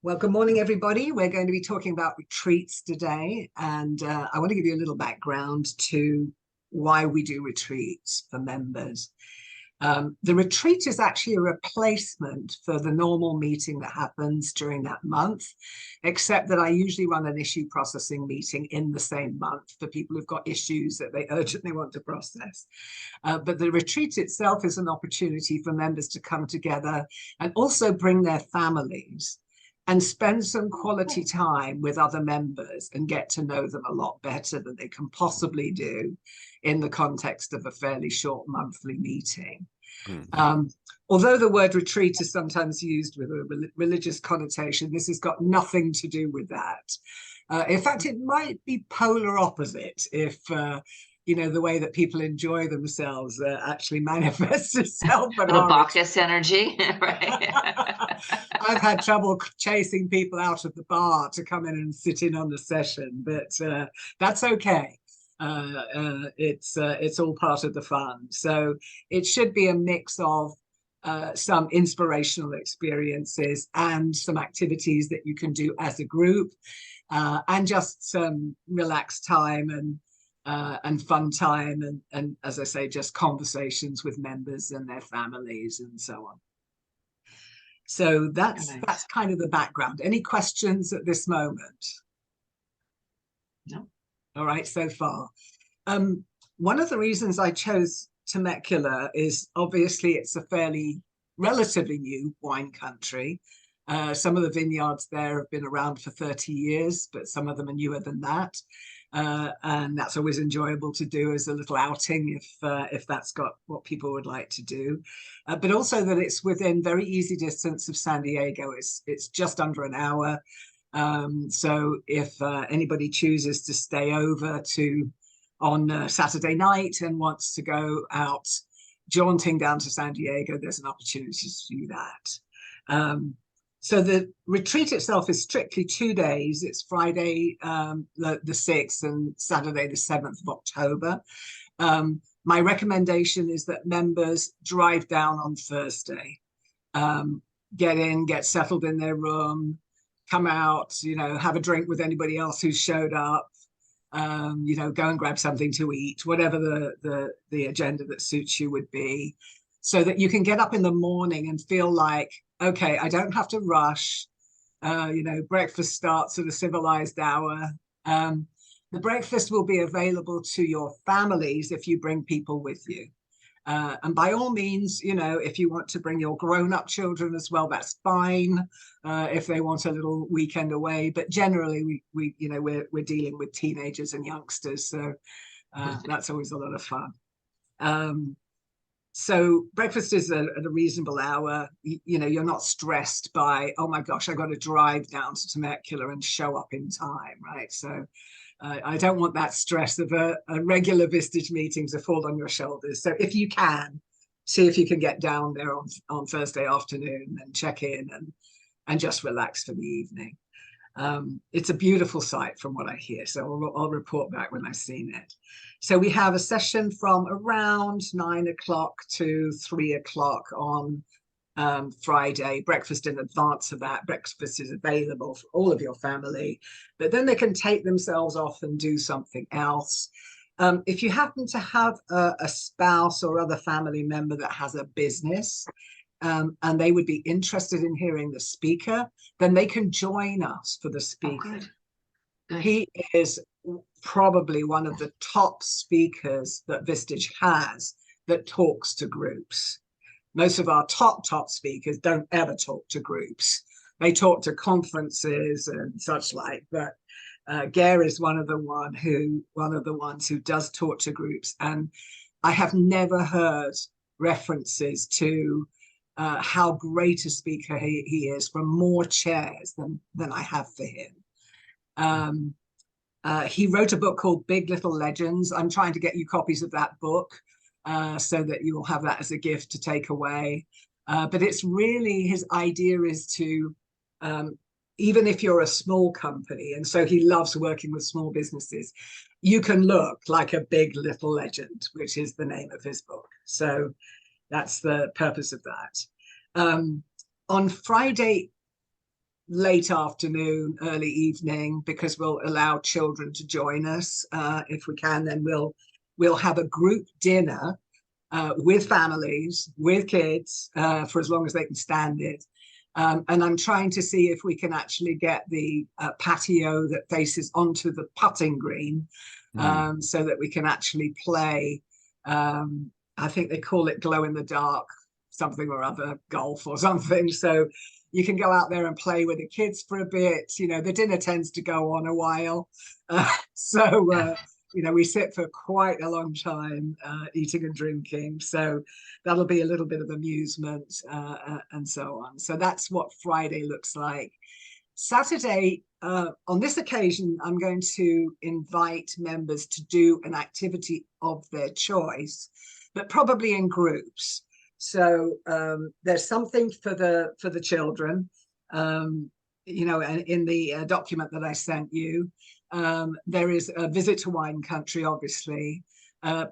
Well, good morning, everybody. We're going to be talking about retreats today, and I want to give you a little background to why we do retreats for members. The retreat is actually a replacement for the normal meeting that happens during that month, except that I usually run an issue processing meeting in the same month for people who've got issues that they urgently want to process. But the retreat itself is an opportunity for members to come together and also bring their families and spend some quality time with other members and get to know them a lot better than they can possibly do in the context of a fairly short monthly meeting. Although the word retreat is sometimes used with a religious connotation, this has got nothing to do with that. In fact, it might be polar opposite if the way that people enjoy themselves actually manifests itself. The Bacchus energy, right? I've had trouble chasing people out of the bar to come in and sit in on the session, but that's okay. It's all part of the fun. So it should be a mix of some inspirational experiences and some activities that you can do as a group, and just some relaxed time and fun time, and as I say, just conversations with members and their families and so on. So that's kind of the background. Any questions at this moment? No. All right, so far. One of the reasons I chose Temecula is obviously it's a fairly relatively new wine country. Some of the vineyards there have been around for 30 years, but some of them are newer than that. And that's always enjoyable to do as a little outing if that's got what people would like to do. But also that it's within very easy distance of San Diego. It's just under an hour. So if anybody chooses to stay over on Saturday night and wants to go out jaunting down to San Diego, there's an opportunity to do that. So the retreat itself is strictly 2 days. It's Friday the 6th and Saturday the 7th of October. My recommendation is that members drive down on Thursday, get in, get settled in their room, come out, have a drink with anybody else who's showed up, go and grab something to eat, whatever the agenda that suits you would be, so that you can get up in the morning and feel like, okay, I don't have to rush. Breakfast starts at a civilized hour. The breakfast will be available to your families if you bring people with you. And by all means, if you want to bring your grown-up children as well, that's fine. If they want a little weekend away, but generally we're dealing with teenagers and youngsters, so that's always a lot of fun. So breakfast is at a reasonable hour. You're not stressed by, oh my gosh, I got to drive down to Temecula and show up in time, right? So I don't want that stress of a regular Vistage meeting to fall on your shoulders. So if you can, see if you can get down there on Thursday afternoon and check in and just relax for the evening. It's a beautiful site from what I hear, so I'll report back when I've seen it. So we have a session from around 9 o'clock to 3 o'clock on Friday. Breakfast in advance of that. Breakfast is available for all of your family, but then they can take themselves off and do something else. If you happen to have a spouse or other family member that has a business, and they would be interested in hearing the speaker, then they can join us for the speaker. Good. He is probably one of the top speakers that Vistage has that talks to groups. Most of our top speakers don't ever talk to groups. They talk to conferences and such like, but Gare is one of the ones who does talk to groups. And I have never heard references to how great a speaker he is from more chairs than I have for him. He wrote a book called Big Little Legends. I'm trying to get you copies of that book so that you will have that as a gift to take away. But it's really, his idea is to, even if you're a small company, and so he loves working with small businesses, you can look like a big little legend, which is the name of his book. So that's the purpose of that. On Friday late afternoon, early evening, because we'll allow children to join us if we can. Then we'll have a group dinner with families, with kids, for as long as they can stand it. And I'm trying to see if we can actually get the patio that faces onto the putting green, so that we can actually play. I think they call it glow in the dark, something or other, golf or something. So you can go out there and play with the kids for a bit. You know, the dinner tends to go on a while. You know, we sit for quite a long time eating and drinking. So that'll be a little bit of amusement and so on. So that's what Friday looks like. Saturday, on this occasion, I'm going to invite members to do an activity of their choice, but probably in groups. So there's something for the children, you know, and in the document that I sent you. There is a visit to wine country, obviously.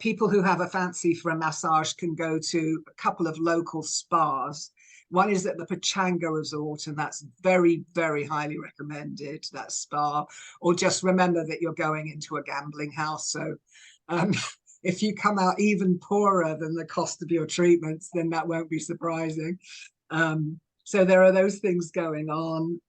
People who have a fancy for a massage can go to a couple of local spas. One is at the Pachanga Resort, and that's very, very highly recommended, that spa. Or just remember that you're going into a gambling house. So if you come out even poorer than the cost of your treatments, then that won't be surprising. So there are those things going on.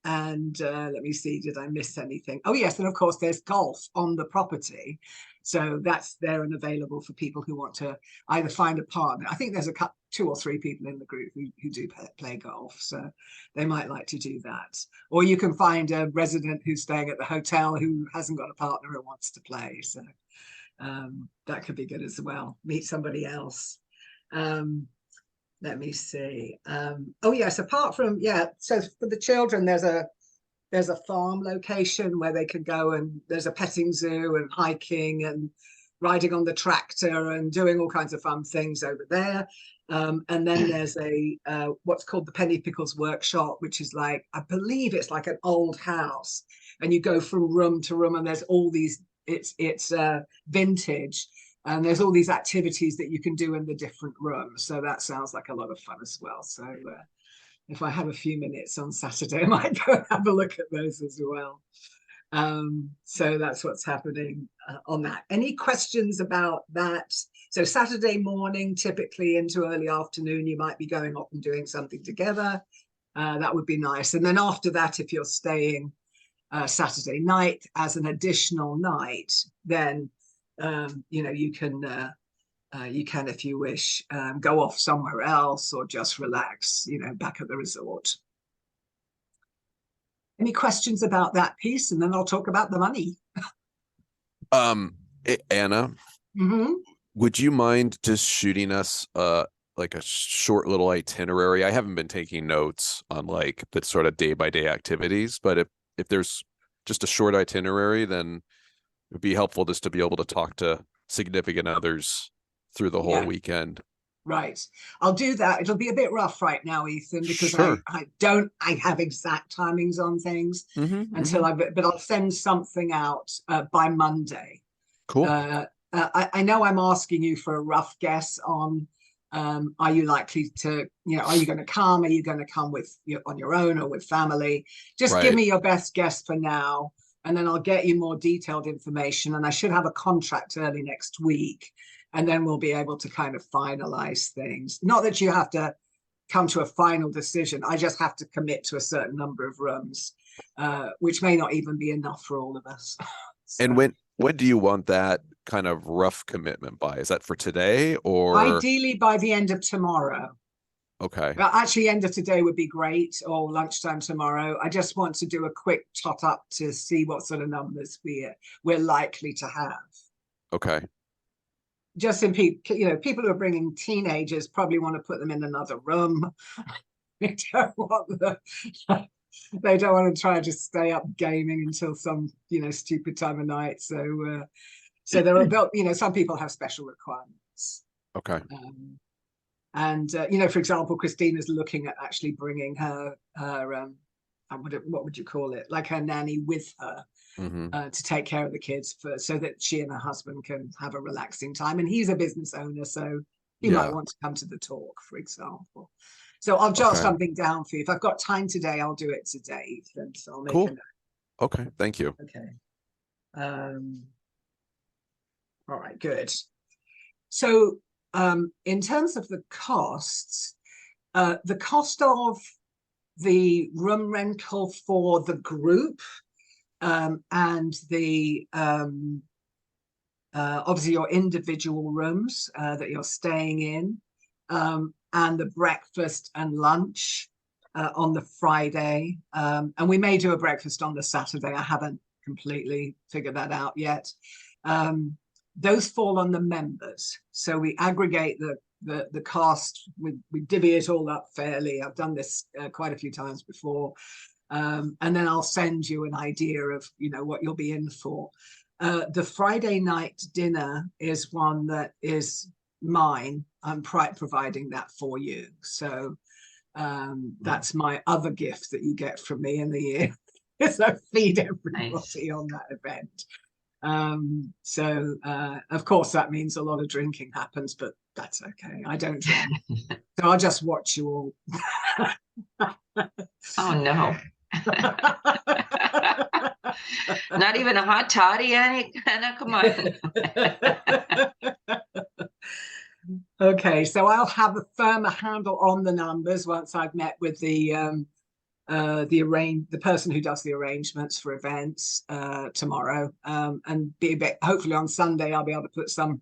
And let me see, did I miss anything? Oh, yes. And of course, there's golf on the property. So that's there and available for people who want to either find a partner. I think there's two or three people in the group who do play golf. So they might like to do that. Or you can find a resident who's staying at the hotel who hasn't got a partner and wants to play. So that could be good as well. Meet somebody else. Let me see. Oh yes, apart from, yeah, so for the children, there's a farm location where they can go, and there's a petting zoo and hiking and riding on the tractor and doing all kinds of fun things over there. And then there's a what's called the Penny Pickles Workshop, which is like, I believe it's like an old house, and you go from room to room, and there's all these, it's vintage. And there's all these activities that you can do in the different rooms. So that sounds like a lot of fun as well. So if I have a few minutes on Saturday, I might go and have a look at those as well. So that's what's happening on that. Any questions about that? So Saturday morning, typically into early afternoon, you might be going off and doing something together. That would be nice. And then after that, if you're staying Saturday night as an additional night, then you know, you can, if you wish, go off somewhere else or just relax, you know, back at the resort. Any questions about that piece? And then I'll talk about the money. Anna, would you mind just shooting us like a short little itinerary? I haven't been taking notes on like the sort of day-by-day activities, but if there's just a short itinerary, then it'd be helpful just to be able to talk to significant others through the whole weekend. Right. I'll do that. It'll be a bit rough right now, Ethan, because Sure. I have exact timings on things until but I'll send something out by Monday. Cool. I know I'm asking you for a rough guess on, are you likely to, you know, are you going to come? Are you going to come on your own or with family? Just give me your best guess for now. And then I'll get you more detailed information, and I should have a contract early next week, and then we'll be able to kind of finalize things. Not that you have to come to a final decision. I just have to commit to a certain number of rooms, which may not even be enough for all of us. So, and when do you want that kind of rough commitment by? Is that for today or? Ideally by the end of tomorrow. Okay. Well, actually, end of today would be great, or lunchtime tomorrow. I just want to do a quick tot up to see what sort of numbers we're likely to have. Okay. Just in people, you know, people who are bringing teenagers probably want to put them in another room. They don't want to try to stay up gaming until some, you know, stupid time of night. So, so there are, you know, some people have special requirements. Okay. And you know, for example, Christina's looking at actually bringing her what would you call it, like her nanny with her to take care of the kids so that she and her husband can have a relaxing time. And he's a business owner, so he might want to come to the talk, for example. So I'll jot Okay. something down for you. If I've got time today, I'll do it today. And so I'll make Cool. a note. Okay, thank you. Okay. All right, good. So in terms of the costs, the cost of the room rental for the group and the obviously your individual rooms that you're staying in, and the breakfast and lunch on the Friday, and we may do a breakfast on the Saturday. I haven't completely figured that out yet. Those fall on the members, so we aggregate the cost. We divvy it all up fairly. I've done this quite a few times before, and then I'll send you an idea of what you'll be in for. The Friday night dinner is one that is mine. I'm providing that for you. So that's my other gift that you get from me in the year. Is I feed everybody on that event. So of course that means a lot of drinking happens, but that's okay. I don't drink. So I'll just watch you all. Oh no. Not even a hot toddy, Annie? Come on. Okay, so I'll have a firmer handle on the numbers once I've met with the person who does the arrangements for events tomorrow, and hopefully on Sunday I'll be able to put some,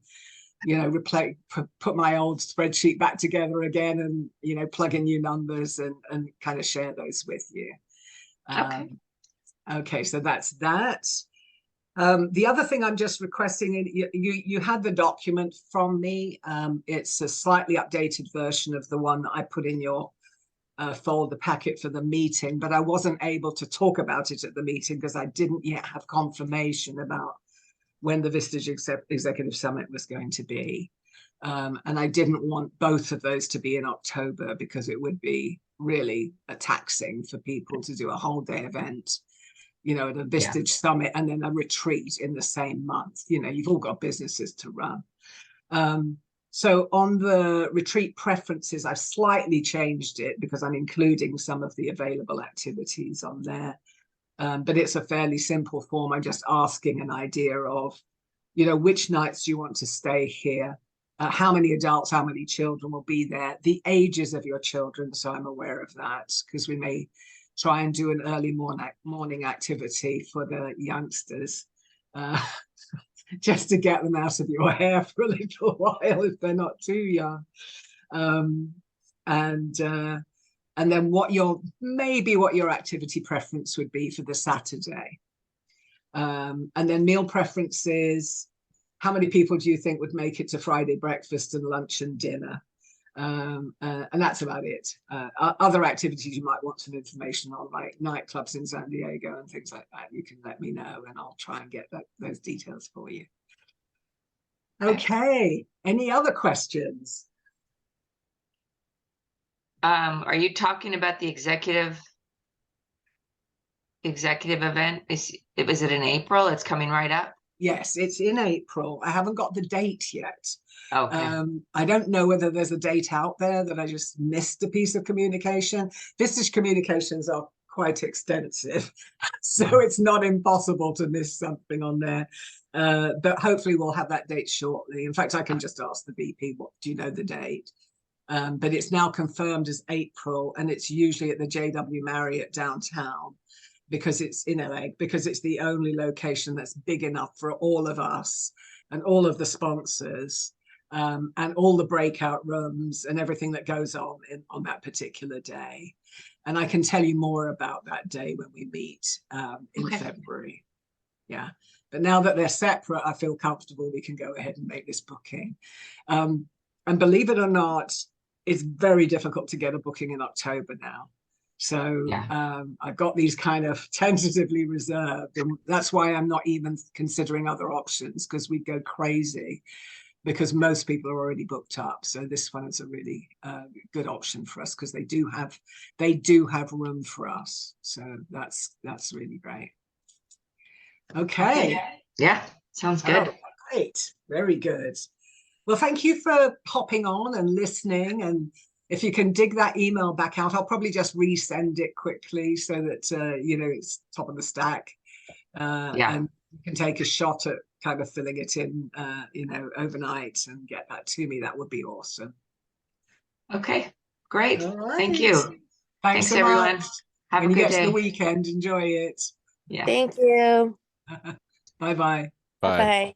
put my old spreadsheet back together again, and plug in new numbers and kind of share those with you. Okay. Okay, so that's that. The other thing I'm just requesting, you had the document from me. It's a slightly updated version of the one that I put in your folder packet for the meeting, but I wasn't able to talk about it at the meeting because I didn't yet have confirmation about when the Vistage Executive Summit was going to be. And I didn't want both of those to be in October because it would be really taxing for people to do a whole day event, at a Vistage Summit and then a retreat in the same month. You've all got businesses to run. So on the retreat preferences, I've slightly changed it because I'm including some of the available activities on there. But it's a fairly simple form. I'm just asking an idea of, which nights do you want to stay here? How many adults, how many children will be there? The ages of your children, so I'm aware of that, because we may try and do an early morning activity for the youngsters, just to get them out of your hair for a little while if they're not too young. And then what your activity preference would be for the Saturday. And then meal preferences. How many people do you think would make it to Friday breakfast and lunch and dinner? And that's about it. Other activities you might want some information on, like nightclubs in San Diego and things like that, you can let me know and I'll try and get those details for you. Okay, any other questions? Are you talking about the executive event? Was it in April? It's coming right up. Yes, it's in April. I haven't got the date yet. Okay. I don't know whether there's a date out there that I just missed a piece of communication. Vistage communications are quite extensive, so it's not impossible to miss something on there. But hopefully we'll have that date shortly. In fact, I can just ask the VP, what do you know the date? But it's now confirmed as April, and it's usually at the JW Marriott downtown, because it's in LA, because it's the only location that's big enough for all of us and all of the sponsors, and all the breakout rooms and everything that goes on that particular day. And I can tell you more about that day when we meet in February. Yeah, but now that they're separate, I feel comfortable we can go ahead and make this booking. And believe it or not, it's very difficult to get a booking in October now. So I've got these kind of tentatively reserved, and that's why I'm not even considering other options, because we'd go crazy because most people are already booked up. So this one is a really good option for us because they do have room for us. So that's really great. Okay. Yeah, sounds good. Oh, great. Very good. Well, thank you for hopping on and listening and if you can dig that email back out, I'll probably just resend it quickly so that you know, it's top of the stack. Yeah. And you can take a shot at kind of filling it in, you know, overnight and get that to me. That would be awesome. Okay, great. All Thank right. you. Thanks so everyone. much. Have When a you good get to the day. weekend, enjoy it. Yeah. Thank you. Bye bye. Bye. Bye-bye.